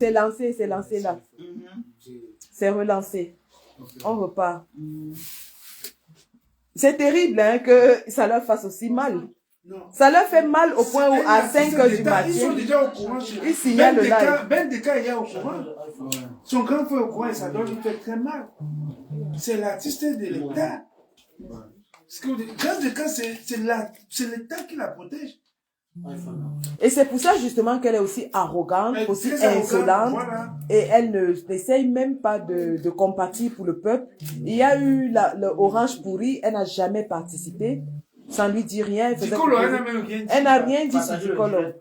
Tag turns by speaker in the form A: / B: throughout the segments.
A: C'est lancé là. C'est relancé. On repart. C'est terrible hein, que ça leur fasse aussi mal. Ça leur fait mal au point où à 5 heures du matin,
B: ils sont déjà au courant.
A: Ils signalent le live.
B: Ben Deka est au courant. Son grand frère est au courant et ça doit lui faire très mal. C'est l'artiste de l'État. Grâce Deka, c'est l'État qui la protège.
A: Et c'est pour ça justement qu'elle est aussi arrogante, aussi insolente, voilà. Et elle n'essaye même pas de compatir pour le peuple. Il y a eu le Orange pourri, elle n'a jamais participé, sans lui dire rien. Elle n'a rien dit sur Dicolo.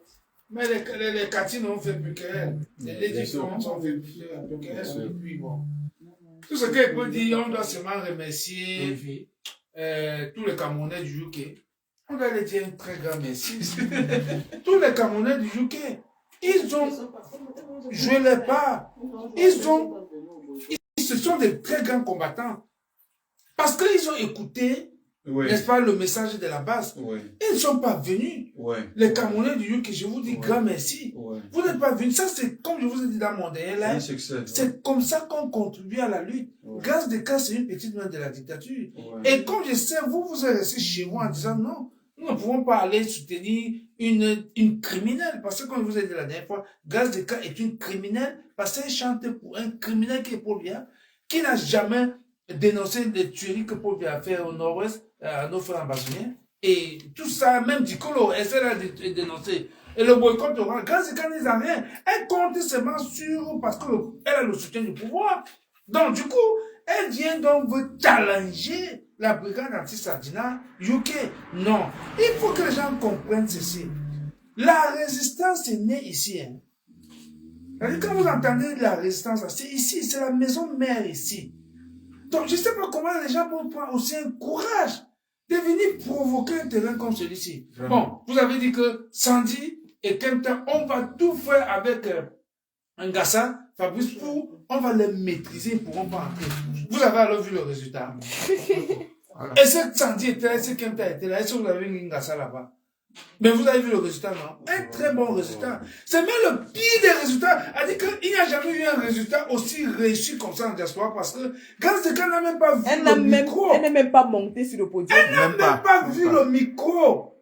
B: Mais les Catines ont fait plus qu'elle. Les différentes ont fait plus qu'elle. Puis bon. Tout ce qu'elle peut dire, on doit seulement remercier tous les Camerounais du UK. On va leur dire un très grand merci. Tous les Camerounais du UK, ils ont joué les pas. Ce sont des très grands combattants. Parce qu'ils ont écouté, n'est-ce pas, le message de la base. Ils ne sont pas venus. Les Camerounais du UK, je vous dis grand merci. Vous n'êtes pas venus. Ça, c'est comme je vous ai dit dans mon dernier live. C'est comme ça qu'on contribue à la lutte. Grâce des cas, c'est une petite main de la dictature. Et comme je sais, vous êtes restés chez vous en disant non. Nous ne pouvons pas aller soutenir une criminelle. Parce que comme je vous ai dit la dernière fois, Gaz Deka est une criminelle parce qu'elle chante pour un criminel qui est Paul Biya, qui n'a jamais dénoncé les tueries que Paul Biya a fait au nord-ouest, à nos frères ambassadeurs. Et tout ça, même Dicolo, elle s'est dénoncé. Et le boycott oral, Gaz Deka n'a rien. Elle compte seulement sur, parce qu'elle a le soutien du pouvoir. Donc, du coup, elle vient donc vous challenger la brigade anti-Sardina UK. Non. Il faut que les gens comprennent ceci. La résistance est née ici. Hein. Quand vous entendez la résistance, c'est ici, c'est la maison mère ici. Donc, je ne sais pas comment les gens peuvent prendre aussi un courage de venir provoquer un terrain comme celui-ci. Bon, vous avez dit que Sandy et Kempta, on va tout faire avec Ngassa, Fabrice Pou, on va les maîtriser, ils ne pourront pas entrer. Vous avez alors vu le résultat. Voilà. Est-ce que Sandy était là, est-ce que Kempta était là, est-ce que vous avez vu Ngassa là-bas? Mais vous avez vu le résultat, non? Un très bon résultat. C'est même le pire des résultats. Elle dit qu'il n'y a jamais eu un résultat aussi réussi comme ça en diaspora parce que Gaz Deka n'a même pas vu le micro.
A: Elle n'est même pas montée sur le podium.
B: Elle n'a même pas vu le micro.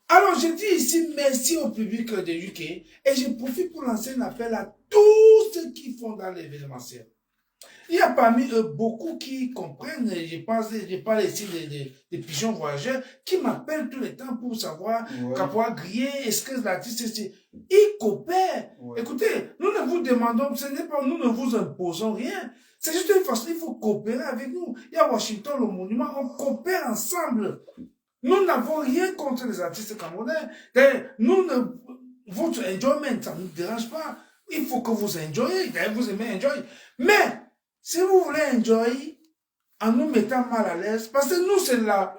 B: Alors, je dis ici merci au public de UK et je profite pour lancer un appel à tous ceux qui font dans l'événementiel. Il y a parmi eux beaucoup qui comprennent, je parle ici des pigeons voyageurs, qui m'appellent tout le temps pour savoir qu'à pouvoir griller, est-ce que l'artiste, ils coopèrent. Écoutez, nous ne vous demandons, ce n'est pas, nous ne vous imposons rien. C'est juste une façon, il faut coopérer avec nous. Il y a Washington, le monument, on coopère ensemble. Nous n'avons rien contre les artistes camerounais. Votre enjoyment, ça ne nous dérange pas. Il faut que vous enjoyez. Vous aimez enjoy. Mais, si vous voulez enjoy, en nous mettant mal à l'aise, parce que nous,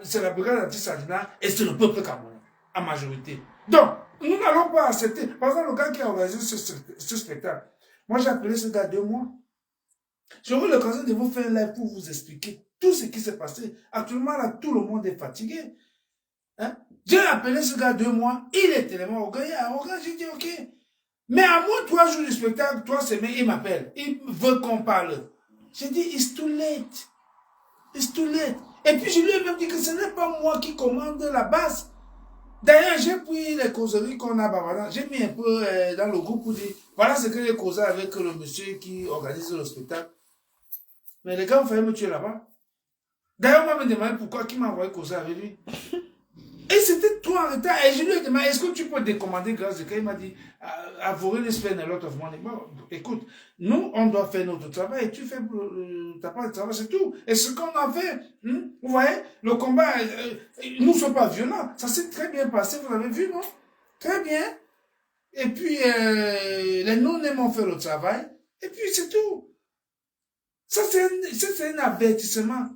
B: c'est la brigade anti-Sardina et c'est le peuple camerounais, en majorité. Donc, nous n'allons pas accepter. Par exemple, le gars qui a organisé ce spectacle, moi j'ai appelé ce gars 2 mois. J'aurai l'occasion de vous faire un live pour vous expliquer tout ce qui s'est passé. Actuellement, là, tout le monde est fatigué. Hein? J'ai appelé ce gars 2 mois, il est tellement orgueilleux, j'ai dit ok. Mais à moi, 3 jours du spectacle, 3 semaines, il m'appelle. Il veut qu'on parle. J'ai dit, it's too late. It's too late. Et puis je lui ai même dit que ce n'est pas moi qui commande la base. D'ailleurs, j'ai pris les causeries qu'on a bavardées. J'ai mis un peu dans le groupe pour dire, voilà ce que j'ai causé avec le monsieur qui organise le spectacle. Mais les gars ont failli me tuer là-bas. D'ailleurs, on m'a demandé pourquoi, qui m'a envoyé causer avec lui. Et c'était tout en retard. Et je lui ai demandé, est-ce que tu peux décommander grâce de quoi? Il m'a dit, I've already spent a lot of money. Bon, écoute, nous, on doit faire notre travail et tu fais ta part de travail, c'est tout. Et ce qu'on a fait, vous voyez, le combat, nous ne sommes pas violents. Ça s'est très bien passé, vous avez vu, non? Très bien. Et puis, les non-aimants ont fait le travail. Et puis, c'est tout. Ça, c'est un avertissement.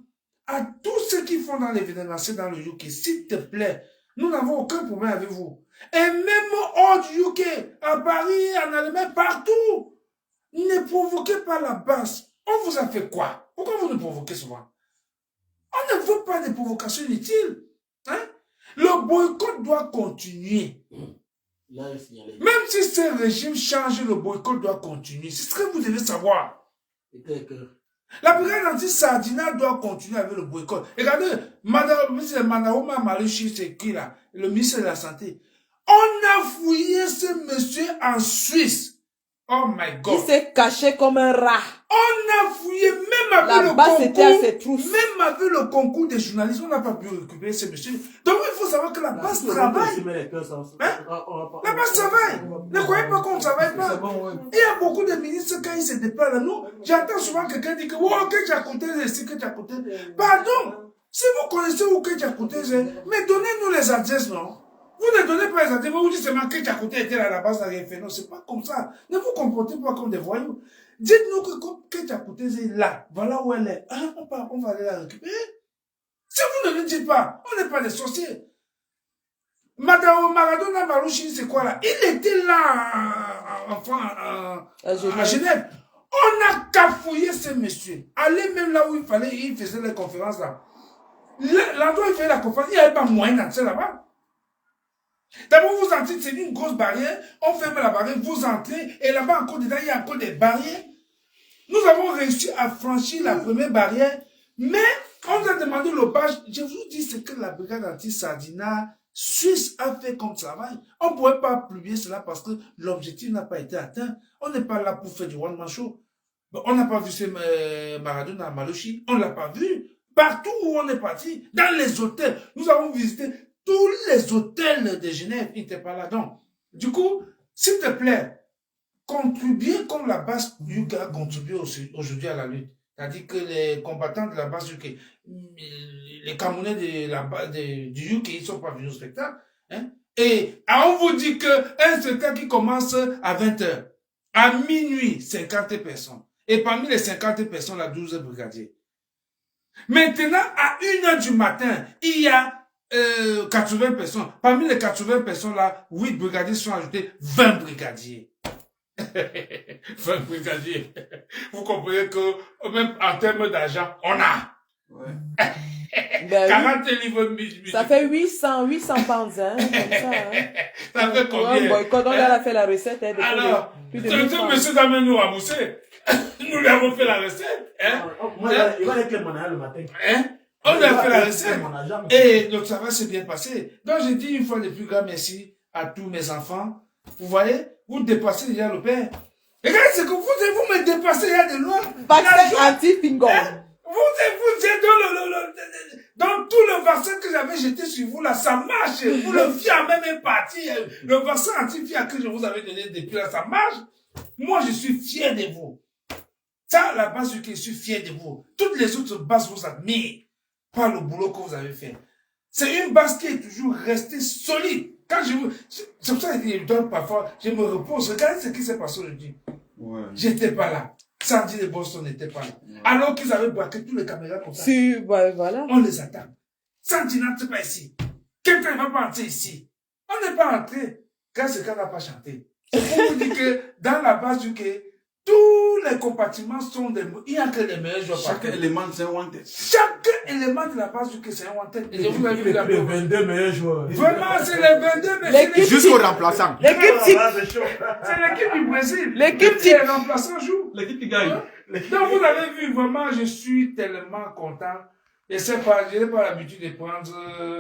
B: À tous ceux qui font dans l'événementiel dans le UK, s'il te plaît, nous n'avons aucun problème avec vous. Et même hors du UK, à Paris, en Allemagne, partout, ne provoquez pas la base. On vous a fait quoi? Pourquoi vous nous provoquez souvent? On ne veut pas de provocations inutiles. Hein? Le boycott doit continuer. Même si ce régime change, le boycott doit continuer. C'est ce que vous devez savoir. La brigade anti-Sardina doit continuer avec le boycott. Regardez, Manaoma Maluchi, c'est qui là? Le ministre de la Santé. On a fouillé ce monsieur en Suisse. Oh my God.
A: Il s'est caché comme un rat.
B: On a fouillé, même avec le concours des journalistes, on n'a pas pu récupérer ce monsieur. Donc il faut savoir que la base travaille. La base travaille. Ne croyez pas qu'on ne travaille pas. Il y a beaucoup de ministres quand ils se déplacent là. Nous, j'entends souvent quelqu'un dire que que tu as coûté ici, que tu as coûté. Pardon. Si vous connaissez où que tu as coûté, mais donnez-nous les adresses, non? Vous ne donnez pas les adresses, vous dites seulement que tu as coûté était à la base, n'a rien fait. Non, c'est pas comme ça. Ne vous comportez pas comme des voyous. Dites-nous que tu as coûté est là. Voilà où elle est. Ah, on va aller la récupérer. Si vous ne le dites pas, on n'est pas des sorciers. Maradona Marouchi, c'est quoi là? Il était là, à Genève. On a cafouillé ce monsieur. Allez même là où il faisait les conférences là. L'endroit où il faisait la conférence, il n'y avait pas moyen d'entrer là-bas. D'abord, vous entrez, c'est une grosse barrière, on ferme la barrière, vous entrez, et là-bas encore dedans, il y a encore des barrières. Nous avons réussi à franchir la première barrière, mais on nous a demandé le badge. Je vous dis ce que la brigade anti-Sardina Suisse a fait comme travail. On ne pouvait pas publier cela parce que l'objectif n'a pas été atteint. On n'est pas là pour faire du one-man show. On n'a pas vu ce Maradona Maluchi, on ne l'a pas vu. Partout où on est parti, dans les hôtels, nous avons visité tous les hôtels de Genève, il n'était pas là. Donc, du coup, s'il te plaît, contribuez comme la base UK a contribué aujourd'hui à la lutte. C'est-à-dire que les combattants de la base UK, les Camerounais du UK, ils ne sont pas venus au spectacle. Hein? Et on vous dit qu'un spectacle qui commence à 20h, à minuit, 50 personnes. Et parmi les 50 personnes, il y a 12 brigadiers. Maintenant, à 1h du matin, il y a 80 personnes. Parmi les 80 personnes là, 8 brigadiers sont ajoutés, 20 brigadiers. 20 brigadiers. Vous comprenez que, même en termes d'argent, on a. Ouais. 40 livres.
A: Ça fait 800 pounds, hein, comme ça, hein.
B: Ça fait combien?
A: Quand on a fait la recette, hein,
B: alors, ce monsieur d'amener nous à bousser. Nous lui avons fait la recette, hein.
C: Il va avec le manal le matin.
B: Hein? On a fait la recette. Et le travail s'est bien passé. Donc, j'ai dit une fois de plus grand merci à tous mes enfants. Vous voyez, vous dépassez déjà le père. Regardez ce que vous me dépassez il y a de loin.
A: Vaccin anti-pingon.
B: Hein? Vous êtes dans tout le vaccin que j'avais jeté sur vous là, ça marche. Vous le fiat même est parti. Le vaccin anti-fiat que je vous avais donné depuis là, ça marche. Moi, je suis fier de vous. Ça, la base du que je suis fier de vous. Toutes les autres bases vous admirent par le boulot que vous avez fait. C'est une base qui est toujours restée solide. Quand c'est pour ça que parfois, je me repose. Regardez ce qui s'est passé aujourd'hui. Ouais. J'étais pas là. Sandy de Boston n'était pas là. Ouais. Alors qu'ils avaient braqué tous les caméras comme ça.
A: Voilà.
B: On les attend. Sandy n'entre pas ici. Quelqu'un ne va pas entrer ici. On n'est pas entré. Quand ce gars n'a pas chanté. C'est pour vous dire que dans la base du quai, tous les compartiments sont des... Il n'y a que les meilleurs joueurs.
C: Chaque élément, c'est un one-tête.
B: Chaque élément de la base du quai, c'est un one-tête. Et je vous ai vu
C: les 22 meilleurs joueurs.
B: Vraiment, c'est les 22 meilleurs joueurs.
C: Jusqu'au remplaçant.
A: L'équipe type.
B: C'est l'équipe du Brésil.
A: L'équipe type.
B: Les remplaçants jouent.
C: L'équipe qui gagne.
B: Donc, vous avez vu, vraiment, je suis tellement content. Et c'est pas, je n'ai pas l'habitude de prendre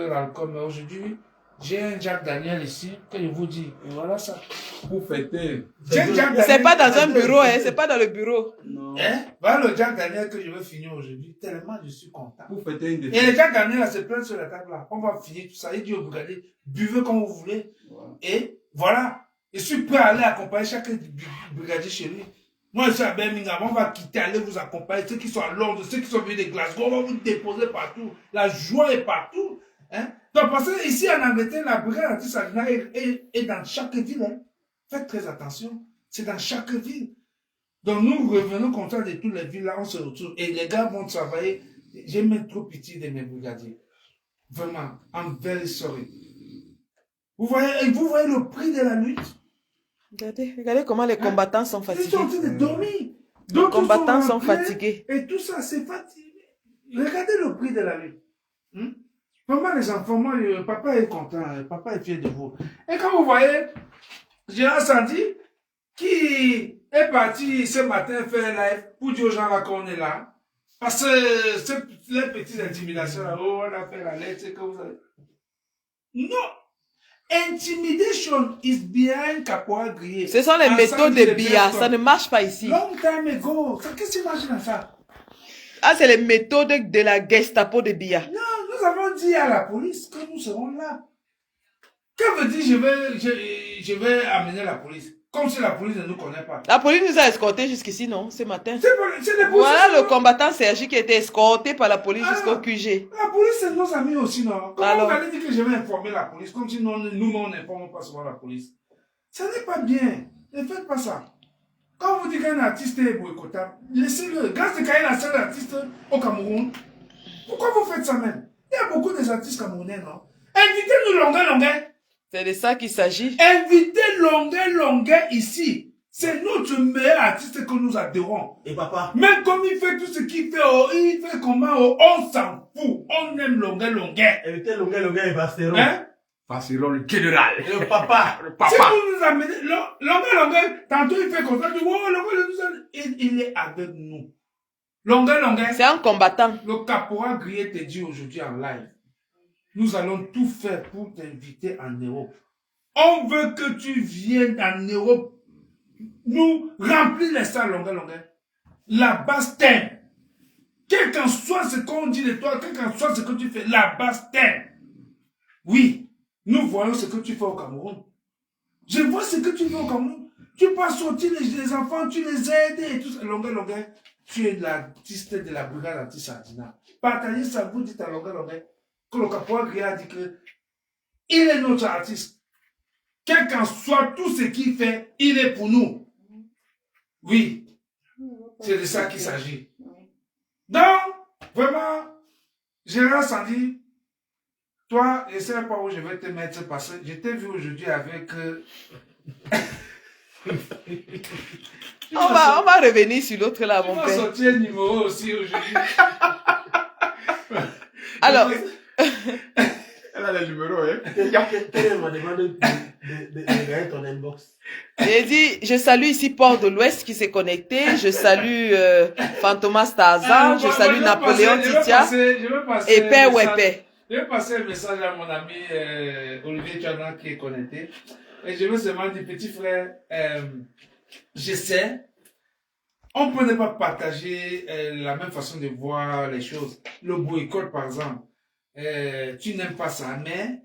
B: l'alcool, mais aujourd'hui, j'ai un Jack Daniel ici, que je vous dis. Et voilà ça.
C: Pour fêter.
A: C'est pas dans un bureau, hein. C'est pas dans le bureau.
B: Non. Hein? Voilà le Jack Daniel que je veux finir aujourd'hui. Tellement je suis content.
C: Pour fêter une défaite.
B: Et le Jack Daniel, là, se plaint sur la table là. On va finir tout ça. Il dit au brigadier, buvez comme vous voulez. Ouais. Et voilà. Je suis prêt à aller accompagner chaque brigadier chez lui. Moi, je suis à Birmingham. On va quitter, aller vous accompagner. Ceux qui sont à Londres, ceux qui sont venus de Glasgow, on va vous déposer partout. La joie est partout. Hein? Donc, parce que ici en Angleterre, la brigade anti-Sardina est dans chaque ville. Hein? Faites très attention. C'est dans chaque ville. Donc, nous revenons comme ça de toutes les villes là, on se retrouve. Et les gars vont travailler. J'ai même trop pitié de mes brigadiers. Vraiment. I'm very sorry. Vous voyez le prix de la lutte?
A: Regardez comment les combattants sont fatigués.
B: Ils sont en train de dormir.
A: Les combattants sont fatigués.
B: Et tout ça, c'est fatigué. Regardez le prix de la lutte. Vraiment, les enfants, moi, papa est content, papa est fier de vous. Et quand vous voyez, j'ai senti qui est parti ce matin faire un live pour dire aux gens là qu'on est là. Parce que les petites intimidations là, oh, on a fait la lettre, c'est que vous savez. Non! Intimidation is behind Caporal Grillé.
A: Ce sont les méthodes de Biya, ça ne marche pas ici.
B: Long time ago. Qu'est-ce que tu imagines à ça?
A: Ah, c'est les méthodes de la Gestapo de Biya.
B: Non, nous avons dit à la police que nous serons là. Que veut dire je vais amener la police? Comme si la police ne nous connaît pas.
A: La police nous a escortés jusqu'ici, non, ce matin.
B: C'est les
A: Voilà le combattant Sergi qui a été escorté par la police jusqu'au QG.
B: La police, c'est nos amis aussi, non? Comment
A: Alors,
B: vous allez dire que je vais informer la police? Comme si nous n'informons pas souvent la police. Ça n'est pas bien. Ne faites pas ça. Quand vous dites qu'un artiste est boycottable, laissez-le. Grâce à qu'il y a un seul artiste au Cameroun, pourquoi vous faites ça même? Il y a beaucoup d'artistes camerounais, non? Invitez-nous Longuet.
A: c'est de ça qu'il s'agit.
B: Invitez Longuet ici. C'est notre meilleur artiste que nous adorons.
C: Et papa?
B: Même comme il fait tout ce qu'il fait, il fait comment, on s'en fout. On aime Longuet.
C: Invitez Longuet et Bastero.
B: Hein?
C: Bastero, le général. Le papa. Le papa.
B: Si vous nous amenez, Longuet, tantôt il fait comme ça, tu vois, il est avec nous. Longuet.
A: C'est un combattant.
B: Le caporal Grillé te dit aujourd'hui en live, nous allons tout faire pour t'inviter en Europe. On veut que tu viennes en Europe, nous remplir les salles, Longuet. La base t'aime. Quel qu'en soit ce qu'on dit de toi, quel qu'en soit ce que tu fais, la base t'aime. Oui, nous voyons ce que tu fais au Cameroun. Je vois ce que tu fais au Cameroun. Tu peux sortir les enfants, tu les aides et tout ça. Longuet, tu es l'artiste de la brigade anti-Sardina. Partagez ça, vous dites à Longuet, que le caporal Grillé a dit que il est notre artiste. Quel qu'en soit tout ce qu'il fait, il est pour nous. Oui, c'est de ça qu'il s'agit. Donc, vraiment, Gérard Sandy, toi, je ne sais pas où je vais te mettre parce que je t'ai vu aujourd'hui avec...
A: On va revenir sur l'autre là, mon
B: père.
A: père.
B: Tu vas sortir un numéro aussi aujourd'hui.
A: Alors...
C: Elle a le numéro, hein.
D: Quelle m'a demandé de regarder ton inbox.
A: J'ai dit, je salue ici Port de l'Ouest qui s'est connecté, je salue Fantomas Tarzan, je salue Napoléon Titia et Père Wepé.
B: Je vais passer un message à mon ami Olivier Tchana qui est connecté. Et je veux seulement dire, petit frère, je sais, on peut ne pas partager la même façon de voir les choses. Le boycott, par exemple, tu n'aimes pas ça, mais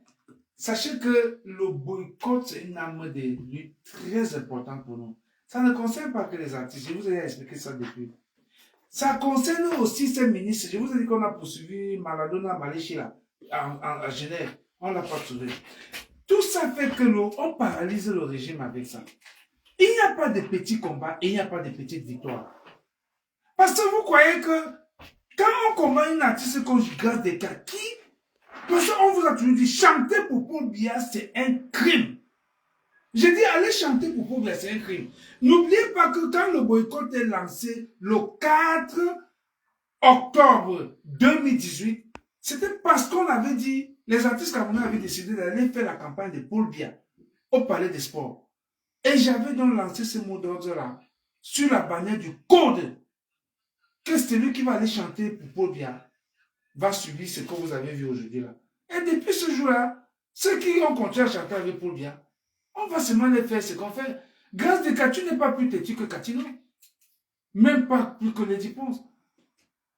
B: sachez que le boycott, c'est une arme de lutte très importante pour nous. Ça ne concerne pas que les artistes, je vous ai expliqué ça depuis. Ça concerne aussi ces ministres. Je vous ai dit qu'on a poursuivi Maladona Maléchi là, à Genève. On ne l'a pas trouvé. Tout ça fait que nous, on paralyse le régime avec ça. Il n'y a pas de petits combats et il n'y a pas de petites victoires. Parce que vous croyez que quand on combat une artiste comme Grâce des cas, qui? Parce qu'on vous a toujours dit, chanter pour Paul Biya, c'est un crime. J'ai dit, allez chanter pour Paul Biya, c'est un crime. N'oubliez pas que quand le boycott est lancé le 4 octobre 2018, c'était parce qu'on avait dit, les artistes camerounais avaient décidé d'aller faire la campagne de Paul Biya au Palais des Sports. Et j'avais donc lancé ce mot d'ordre-là sur la bannière du code. Que celui qui va aller chanter pour Paul Biya va subir ce que vous avez vu aujourd'hui là. Et depuis ce jour-là, ceux qui ont continué à chanter avec Paul Biya, on va seulement les faire ce qu'on fait. Grâce de Katu n'est pas plus têtu que Katino. Même pas plus que Lady Ponce.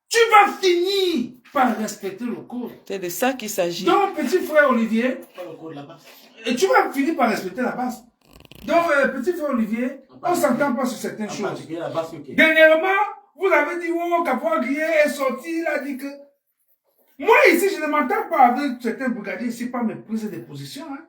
B: Tu vas finir par respecter le code.
A: C'est de ça qu'il s'agit.
B: Donc, petit frère Olivier,
D: Le code là-bas.
B: et tu vas finir par respecter la base. Donc, petit frère Olivier, on ne s'entend pas sur certaines choses.
D: La base, ok.
B: Dernièrement, vous avez dit, oh, Caporal Grillé est sorti, il a dit que... Moi, ici, je ne m'entends pas avec certains brigadiers ici, pas mes prises de position. Hein.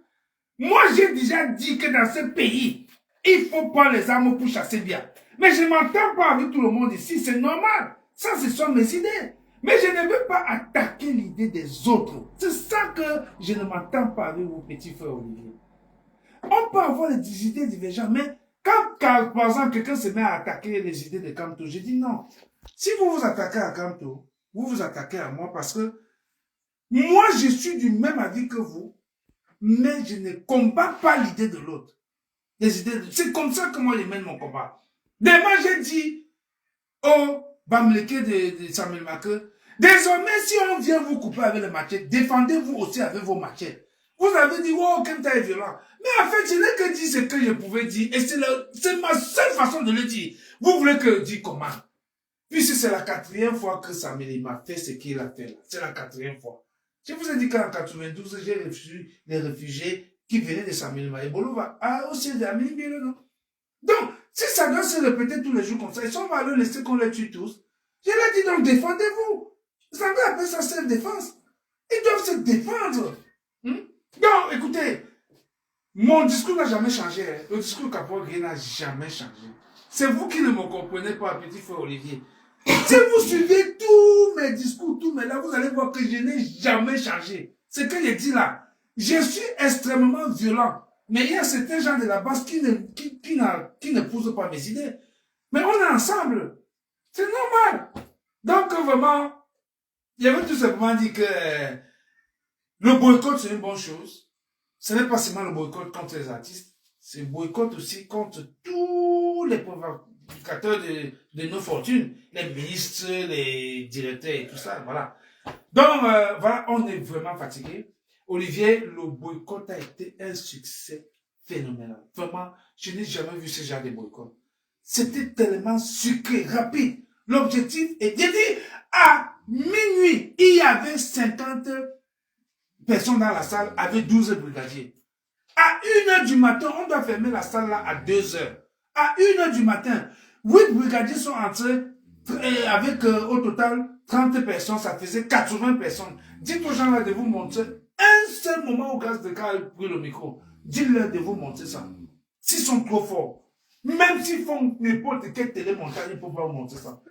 B: Moi, j'ai déjà dit que dans ce pays, il faut prendre les armes pour chasser bien. Mais je ne m'entends pas avec tout le monde ici, c'est normal. Ça, ce sont mes idées. Mais je ne veux pas attaquer l'idée des autres. C'est ça que je ne m'entends pas avec vos petits frères Olivier. On peut avoir des idées divergentes, mais quand, par exemple, quelqu'un se met à attaquer les idées de Kamto, je dis non. Si vous vous attaquez à Kamto, vous vous attaquez à moi parce que Moi, je suis du même avis que vous, mais je ne combats pas l'idée de l'autre. C'est comme ça que moi, je mène mon combat. Demain, j'ai dit au Bamleke de Samuel Make, désormais, si on vient vous couper avec le machette, défendez-vous aussi avec vos machettes. Vous avez dit, oh, Kenta est violent. Mais en fait, je n'ai que dit ce que je pouvais dire, et c'est ma seule façon de le dire. Vous voulez que je dise comment? Puisque c'est la 4e fois que Samuel m'a fait ce qu'il a fait là. C'est la 4e fois. Je vous ai dit qu'en 92, j'ai reçu les réfugiés qui venaient de Samuel et Bolova au ciel de Amélie Bielano. Donc, si ça doit se répéter tous les jours comme ça, ils sont malheureux, laisser qu'on les tue tous. Je leur dis donc, défendez-vous. Vous savez appeler ça self-défense. Ils doivent se défendre. Donc, écoutez, mon discours n'a jamais changé. Le discours de Caporal Gueye n'a jamais changé. C'est vous qui ne me comprenez pas, petit frère Olivier. Si vous suivez tous mes discours, tous mes là, vous allez voir que je n'ai jamais changé. Ce que j'ai dit là, je suis extrêmement violent. Mais il y a certains gens de la base qui n'épousent pas mes idées. Mais on est ensemble. C'est normal. Donc vraiment, je veux tout simplement dire que le boycott, c'est une bonne chose. Ce n'est pas seulement le boycott contre les artistes, c'est le boycott aussi contre tous les provocateurs de nos fortunes, les ministres, les directeurs et tout ça, voilà. Donc, voilà, on est vraiment fatigué. Olivier, le boycott a été un succès phénoménal. Vraiment, je n'ai jamais vu ce genre de boycott. C'était tellement sucré, rapide. L'objectif est dit à minuit, il y avait 50 personnes dans la salle avec 12 brigadiers. À 1h du matin, on doit fermer la salle là à 2h. À 1h du matin, 8 brigadiers sont entrés avec au total 30 personnes, ça faisait 80 personnes. Dites aux gens là de vous montrer un seul moment où Grâce de Car a pris le micro. Dites-leur de vous montrer ça. S'ils sont trop forts, même s'ils font n'importe quel télémontage, ils ne peuvent pas vous montrer ça.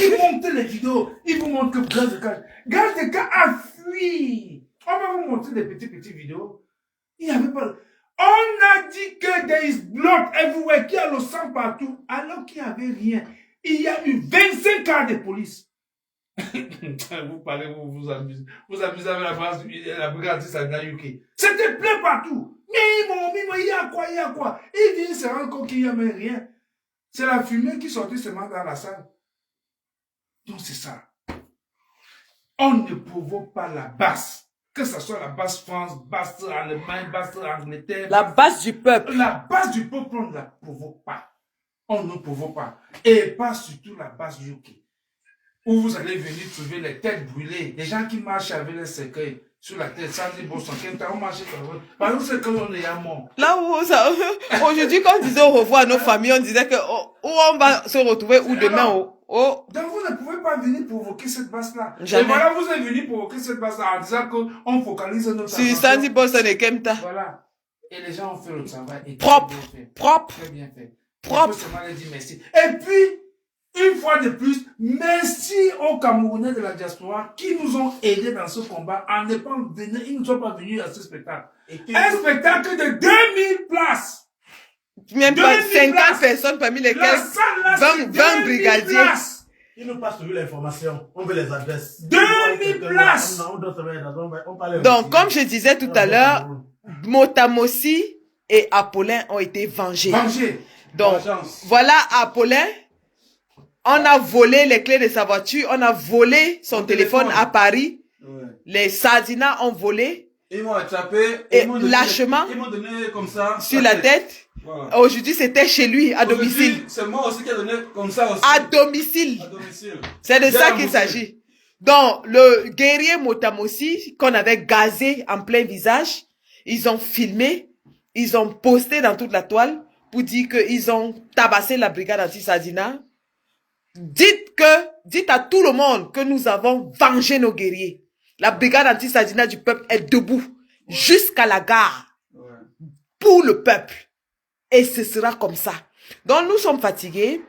B: Ils montent les vidéos, ils vous montrent que Grâce de Car a fui. On va vous montrer des petites vidéos. Il n'y avait pas... On a dit que there is blood everywhere, qu'il y a le sang partout, alors qu'il n'y avait rien. Il y a eu 25 cas de police. Vous parlez, vous amusez. Vous amusez avec la brigade de Sadna UK. C'était plein partout. Mais il y a quoi? Il vient se rendre compte qu'il n'y a même rien. C'est la fumée qui sortait seulement dans la salle. Donc c'est ça. On ne provoque pas la basse. Que ce soit la basse France, basse Allemagne, basse Angleterre.
A: La base du peuple.
B: La base du peuple, on ne la provoque pas. On ne provoque pas. Et pas surtout la base UK. Où vous allez venir trouver les têtes brûlées. Des gens qui marchent avec les cercueils sur la tête. Ça dit, bon, on marche comme ça. Par exemple, c'est que l'on est à mort.
A: Là où ça, aujourd'hui, quand on disait au revoir à nos familles, on disait que, où on va se retrouver, ou demain,
B: Donc vous ne pouvez pas venir provoquer cette base-là.
A: Jamais.
B: Et voilà, vous êtes venu provoquer cette base-là en disant qu'on focalise notre attention.
A: sur Sandy Bolson et Kemta.
B: Voilà. Et les gens ont fait le travail. Et
A: Propre.
B: Très bien fait.
A: Propre.
B: Très bien fait.
A: Propre.
B: Je peux seulement leur dire merci. Et puis, une fois de plus, merci aux Camerounais de la diaspora qui nous ont aidés dans ce combat en ne pas venir, ils ne sont pas venus à ce spectacle. Un spectacle de 2000 places.
A: Même pas 50 personnes parmi lesquelles 20 brigadiers.
D: Ils nous passent toujours l'information. On veut les adresses.
B: 2000 places.
A: Donc, comme je disais tout à l'heure, Motamossi et Apollin ont été vengés. Donc, voilà Apollin. On a volé les clés de sa voiture. On a volé son téléphone à Paris. Ouais. Les Sardinats ont volé.
C: Ils m'ont attrapé.
A: Et lâchement.
C: Ils m'ont donné comme ça.
A: Sur la tête. Voilà. Aujourd'hui, c'était chez lui, à domicile.
C: C'est moi aussi qui ai donné comme ça aussi.
A: À domicile. C'est de ça qu'il s'agit. Donc, le guerrier Motamossi, qu'on avait gazé en plein visage, ils ont filmé, ils ont posté dans toute la toile pour dire qu'ils ont tabassé la brigade anti-Sardina. Dites à tout le monde que nous avons vengé nos guerriers. La brigade anti-Sardina du peuple est debout jusqu'à la gare pour le peuple. Et ce sera comme ça. Donc nous sommes fatigués.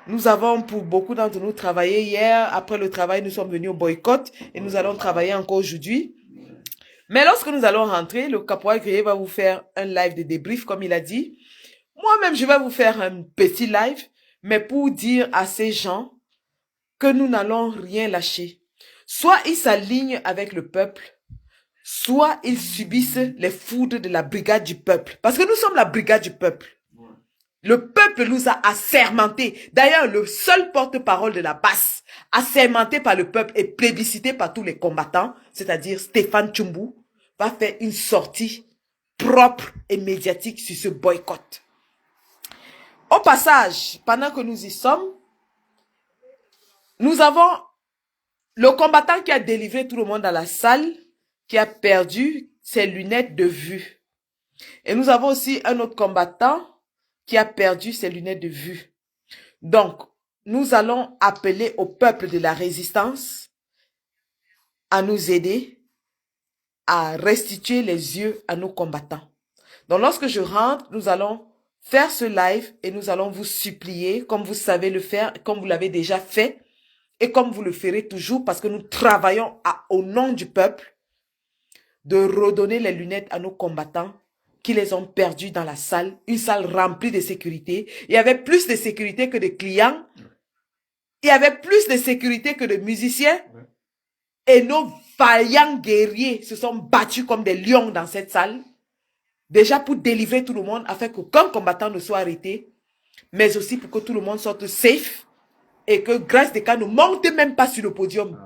A: Nous avons pour beaucoup d'entre nous travaillé hier. Après le travail, nous sommes venus au boycott et nous allons travailler encore aujourd'hui. Mais lorsque nous allons rentrer, le caporal Gueye va vous faire un live de débrief comme il a dit. Moi-même, je vais vous faire un petit live. Mais pour dire à ces gens que nous n'allons rien lâcher. Soit ils s'alignent avec le peuple, soit ils subissent les foudres de la brigade du peuple. Parce que nous sommes la brigade du peuple. Le peuple nous a assermentés. D'ailleurs, le seul porte-parole de la basse, assermenté par le peuple et plébiscité par tous les combattants, c'est-à-dire Stéphane Tchumbu, va faire une sortie propre et médiatique sur ce boycott. Au passage, pendant que nous y sommes, nous avons le combattant qui a délivré tout le monde dans la salle, qui a perdu ses lunettes de vue. Et nous avons aussi un autre combattant qui a perdu ses lunettes de vue. Donc, nous allons appeler au peuple de la résistance à nous aider à restituer les yeux à nos combattants. Donc, lorsque je rentre, nous allons faire ce live et nous allons vous supplier, comme vous savez le faire, comme vous l'avez déjà fait, et comme vous le ferez toujours, parce que nous travaillons au nom du peuple, de redonner les lunettes à nos combattants qui les ont perdus dans la salle, une salle remplie de sécurité. Il y avait plus de sécurité que de clients. Il y avait plus de sécurité que de musiciens. Et nos vaillants guerriers se sont battus comme des lions dans cette salle. Déjà pour délivrer tout le monde, afin qu'aucun combattant ne soit arrêté. Mais aussi pour que tout le monde sorte safe. Et que Grace Deka ne monte même pas sur le podium.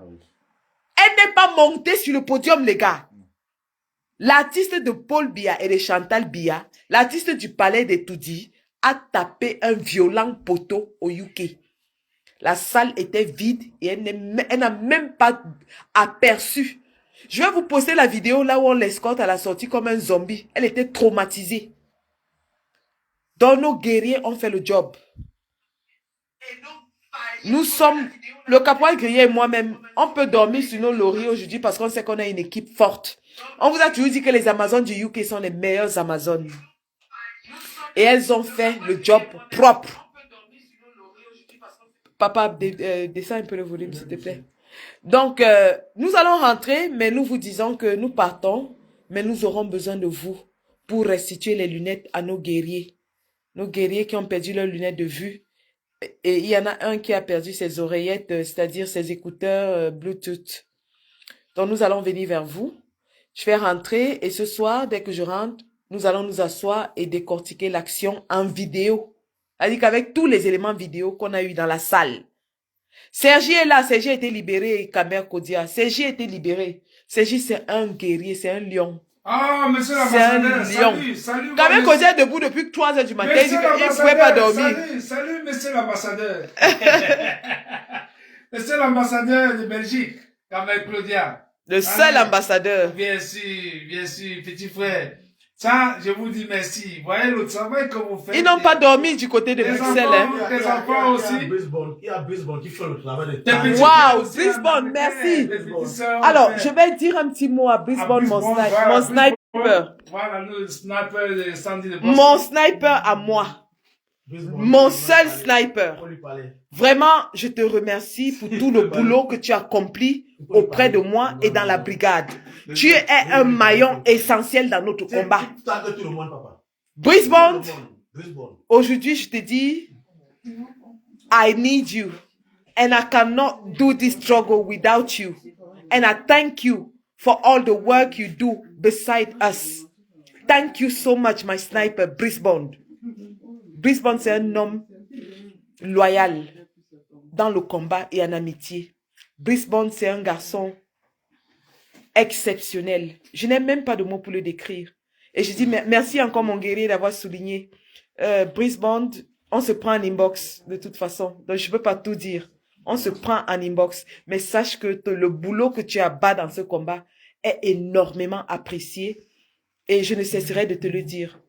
A: Elle n'est pas montée sur le podium, les gars. L'artiste de Paul Biya et de Chantal Biya, l'artiste du Palais des Toudi, a tapé un violent poteau au UK. La salle était vide et elle n'a même pas aperçu. Je vais vous poster la vidéo là où on l'escorte à la sortie comme un zombie. Elle était traumatisée. Donc nos guerriers ont fait le job. Nous sommes, le caporal grillé et moi-même, on peut dormir sur nos lauriers aujourd'hui parce qu'on sait qu'on a une équipe forte. On vous a toujours dit que les Amazones du UK sont les meilleures Amazones. Et elles ont fait le job propre. Papa, descends un peu le volume, s'il te plaît. Donc, nous allons rentrer, mais nous vous disons que nous partons, mais nous aurons besoin de vous pour restituer les lunettes à nos guerriers. Nos guerriers qui ont perdu leurs lunettes de vue. Et il y en a un qui a perdu ses oreillettes, c'est-à-dire ses écouteurs Bluetooth. Donc, nous allons venir vers vous. Je vais rentrer et ce soir, dès que je rentre, nous allons nous asseoir et décortiquer l'action en vidéo. C'est-à-dire qu'avec tous les éléments vidéo qu'on a eu dans la salle. Sergi est là, Sergi a été libéré, Kamer Kodia. Sergi a été libéré. Sergi, c'est un guerrier, c'est un lion.
B: Ah, monsieur l'ambassadeur, salut.
A: Kamer Kodia est debout depuis 3 heures du matin, il dit qu'il ne pouvait pas dormir.
B: Salut, monsieur l'ambassadeur. Monsieur l'ambassadeur de Belgique, Kamer Claudia.
A: Le seul ambassadeur.
B: Bien sûr, petit frère. Ça, je vous dis merci. Vous voyez le travail que vous faites.
A: Ils n'ont pas dormi du côté de Bruxelles.
B: Les enfants aussi.
D: Il y a Brisbane qui fait le travail de
A: Waouh, Brisbane, merci. Alors, je vais dire un petit mot à Brisbane, mon sniper.
B: Voilà, le sniper de Sandy de Boston.
A: Mon sniper à moi. Mon seul sniper. Vraiment, je te remercie pour tout le boulot que tu as accompli auprès de moi et dans la brigade. Tu es un maillon essentiel dans notre combat. Brisbane, aujourd'hui, je te dis, I need you. And I cannot do this struggle without you. And I thank you for all the work you do beside us. Thank you so much, my sniper, Brisbane. Brisbane, c'est un homme loyal dans le combat et en amitié. Brisbane, c'est un garçon exceptionnel. Je n'ai même pas de mots pour le décrire. Et je dis merci encore, mon guerrier, d'avoir souligné. Brisbane, on se prend en inbox de toute façon. Donc, je ne peux pas tout dire. On se prend en inbox. Mais sache que le boulot que tu as bas dans ce combat est énormément apprécié. Et je ne cesserai de te le dire.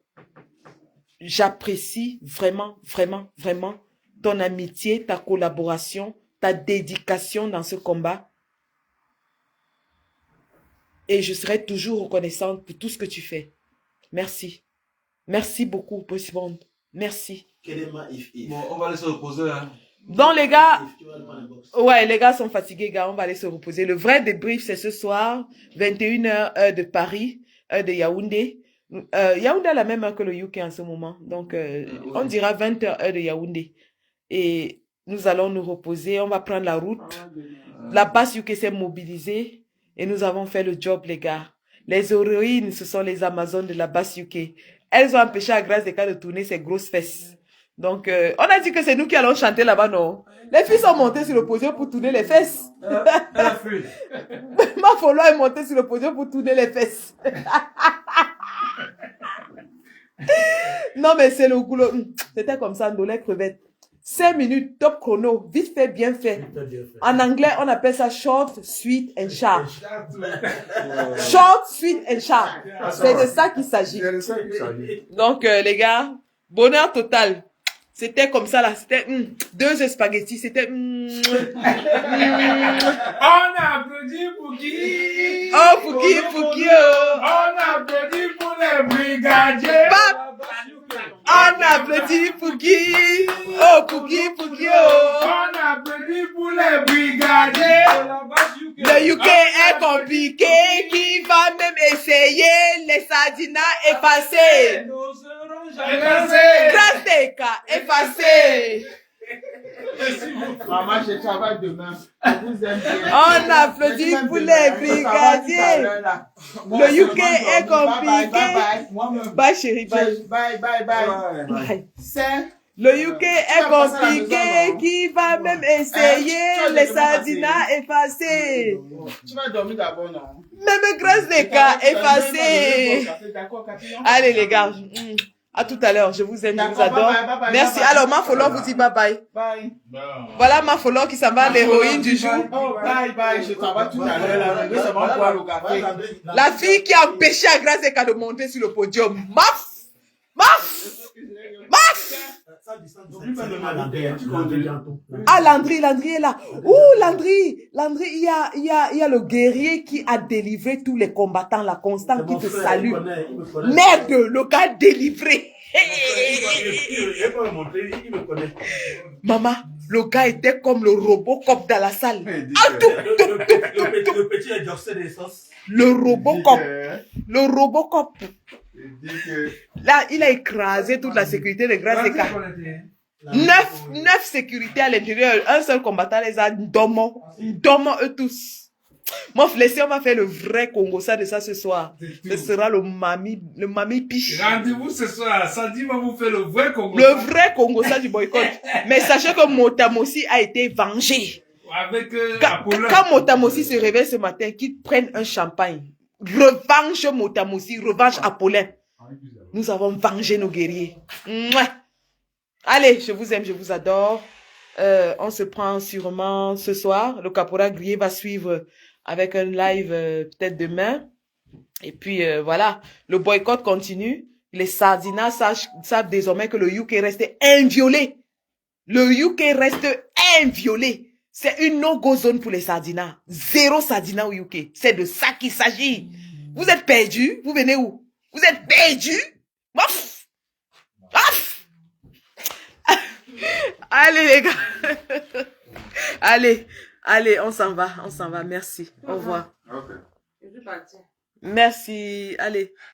A: J'apprécie vraiment, vraiment, vraiment ton amitié, ta collaboration, ta dédication dans ce combat. Et je serai toujours reconnaissante pour tout ce que tu fais. Merci. Merci beaucoup, Brisbane. Merci.
C: Bon, on va aller se reposer, hein.
A: Donc, les gars, ouais, les gars sont fatigués, gars, on va aller se reposer. Le vrai débrief, c'est ce soir, 21h, heure de Paris, heure de Yaoundé. Yaoundé a la même heure que le UK en ce moment. Donc, on dira 20h, heure de Yaoundé. Et nous allons nous reposer, on va prendre la route. La base UK s'est mobilisée et nous avons fait le job, les gars. Les héroïnes, ce sont les Amazones de la basse UK. Elles ont empêché à Grâce des cas de tourner ses grosses fesses. Donc, on a dit que c'est nous qui allons chanter là-bas, non? Les filles sont montées sur le podium pour tourner les fesses. Ma follow est montée sur le podium pour tourner les fesses. Non, mais c'est le boulot. C'était comme ça, dans les crevettes. 5 minutes, top chrono, vite fait, bien fait. En anglais, on appelle ça short, sweet and sharp. Short, sweet and sharp. C'est de ça qu'il s'agit. Donc, les gars, bonheur total. C'était comme ça là, c'était 2 spaghettis, c'était
B: On applaudit pour qui?
A: Oh, pour qui, oh.
B: On applaudit pour les brigadiers.
A: On applaudit pour qui? Oh, pour qui, oh.
B: On applaudit pour les brigadiers.
A: Le UK est compliqué, qui va même essayer les sardinas effacés. Grâce des cas effacés.
E: Maman, je travaille demain.
A: On applaudit pour les brigadiers. Le UK est compliqué. Bye chérie, bye.
E: Bye.
A: Le UK est compliqué, qui va même essayer les sardinas effacés.
E: Tu vas dormir d'abord, non?
A: Même Grâce des cas effacés. Allez les gars. À tout à l'heure, je vous aime, je vous adore. Merci. Alors, ma follow vous dit bye bye.
E: Bye.
A: Voilà ma follow qui s'en va, l'héroïne du jour.
E: Oh, bye. Je travaille tout à l'heure. C'est bon pour le café.
A: La fille qui a empêché à Grâce des cas de monter sur le podium. Maf! Ah, Landry est là. Ouh, Landry, il y a le guerrier qui a délivré tous les combattants, la Constant qui te salue. Merde, le gars délivré. Maman, le gars était comme le Robocop dans la salle.
D: Le petit exorciste des sens.
A: Le Robocop. Là, il a écrasé toute la sécurité de Grâce des cas. 9 sécurités à l'intérieur. Un seul combattant les a dommant eux tous. Mon flessé, on va faire le vrai Congo ça de ça ce soir. Ce sera le mami piche.
B: Rendez-vous ce soir. Sandy va vous faire le vrai Congo.
A: Le vrai Congo ça du boycott. Mais sachez que Motamossi a été vengé.
B: Avec
A: quand Motamossi se réveille ce matin, qu'il prenne un champagne. Revanche Motamossi, revanche Apollin. Nous avons vengé nos guerriers. Mouah. Allez, je vous aime, je vous adore. On se prend sûrement ce soir. Le caporal Grillé va suivre avec un live peut-être demain. Et puis voilà, le boycott continue. Les sardinas savent désormais que le UK reste inviolé. Le UK reste inviolé. C'est une no-go zone pour les sardinas. 0 sardinas au UK. C'est de ça qu'il s'agit. Vous êtes perdus? Vous venez où? Vous êtes perdus? Mouf! Mouf! Allez les gars. Allez, on s'en va. Merci. Au revoir.
E: Ok.
A: Merci. Allez.